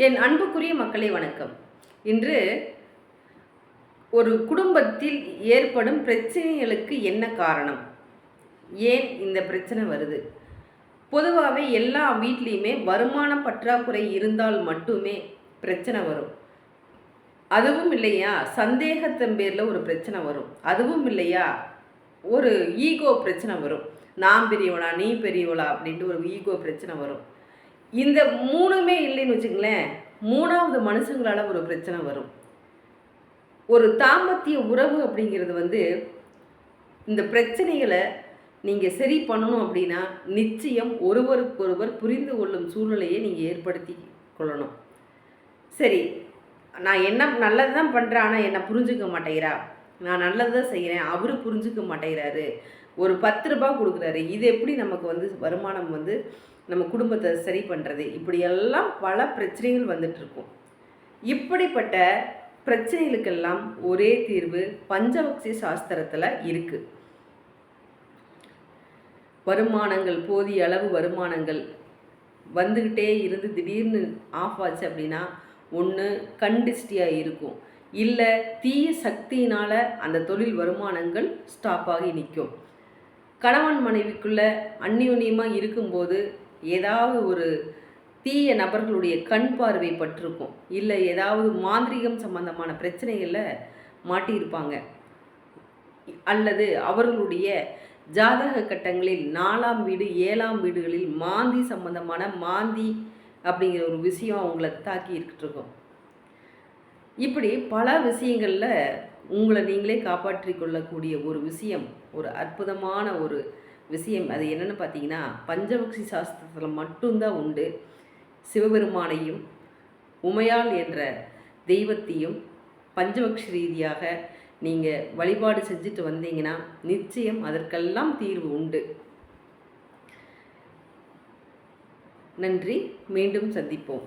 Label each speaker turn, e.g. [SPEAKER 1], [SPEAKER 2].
[SPEAKER 1] என் அன்புக்குரிய மக்களே வணக்கம். இன்று ஒரு குடும்பத்தில் ஏற்படும் பிரச்சனைகளுக்கு என்ன காரணம், ஏன் இந்த பிரச்சனை வருது? பொதுவாகவே எல்லா வீட்லேயுமே வருமான பற்றாக்குறை இருந்தால் மட்டுமே பிரச்சனை வரும். அதுவும் இல்லையா சந்தேகத்தின் பேரில் ஒரு பிரச்சனை வரும். அதுவும் இல்லையா ஒரு ஈகோ பிரச்சனை வரும். நான் பெரியவளா நீ பெரியவளா அப்படின்ட்டு ஒரு ஈகோ பிரச்சனை வரும். இந்த மூணுமே இல்லைன்னு வச்சுங்களேன், மூணாவது மனுஷங்களால் ஒரு பிரச்சனை வரும். ஒரு தாம்பத்திய உறவு அப்படிங்கிறது இந்த பிரச்சனைகளை நீங்கள் சரி பண்ணணும் அப்படின்னா நிச்சயம் ஒருவருக்கொருவர் புரிந்து கொள்ளும் சூழ்நிலையை நீங்கள் ஏற்படுத்தி கொள்ளணும். சரி, நான் என்ன நல்லது தான் பண்ணுறேன், ஆனால் என்னை புரிஞ்சுக்க மாட்டேங்கிறா. நான் நல்லது தான் செய்கிறேன், அவரு புரிஞ்சுக்க மாட்டேங்கிறாரு. ஒரு 10 ரூபா கொடுக்குறாரு, இது எப்படி நமக்கு வருமானம் நம்ம குடும்பத்தை சரி பண்ணுறது? இப்படியெல்லாம் பல பிரச்சனைகள் வந்துட்டுருக்கும். இப்படிப்பட்ட பிரச்சனைகளுக்கெல்லாம் ஒரே தீர்வு பஞ்சபக்ஷி சாஸ்திரத்தில் இருக்குது. வருமானங்கள் போதிய அளவு வருமானங்கள் வந்துக்கிட்டே இருந்து திடீர்னு ஆஃப் ஆச்சு அப்படின்னா ஒன்று கண்டிஸ்டியாக இருக்கும், இல்லை தீய சக்தியினால் அந்த தொழில் வருமானங்கள் ஸ்டாப் ஆகி நிற்கும். கணவன் மனைவிக்குள்ளே அந்யோன்யமாக இருக்கும்போது ஏதாவது ஒரு தீய நபர்களுடைய கண் பார்வை பட்டிருக்கும், இல்லை ஏதாவது மாந்திரிகம் சம்பந்தமான பிரச்சனைகளில் மாட்டியிருப்பாங்க, அல்லது அவர்களுடைய ஜாதக கட்டங்களில் 4ஆம் வீடு 7ஆம் வீடுகளில் மாந்தி சம்பந்தமான மாந்தி அப்படிங்கிற ஒரு விஷயம் அவங்கள தாக்கி இருக்கட்டும். இப்படி பல விஷயங்களில் உங்களை நீங்களே காப்பாற்றி கொள்ளக்கூடிய ஒரு விஷயம், ஒரு அற்புதமான ஒரு விஷயம். அது என்னென்னு பார்த்தீங்கன்னா பஞ்சபக்ஷி சாஸ்திரத்தில் மட்டும்தான் உண்டு. சிவபெருமானையும் உமையாள் என்ற தெய்வத்தையும் பஞ்சபக்ஷி ரீதியாக நீங்கள் வழிபாடு செஞ்சுட்டு வந்தீங்கன்னா நிச்சயம் அதற்கெல்லாம் தீர்வு உண்டு. நன்றி, மீண்டும் சந்திப்போம்.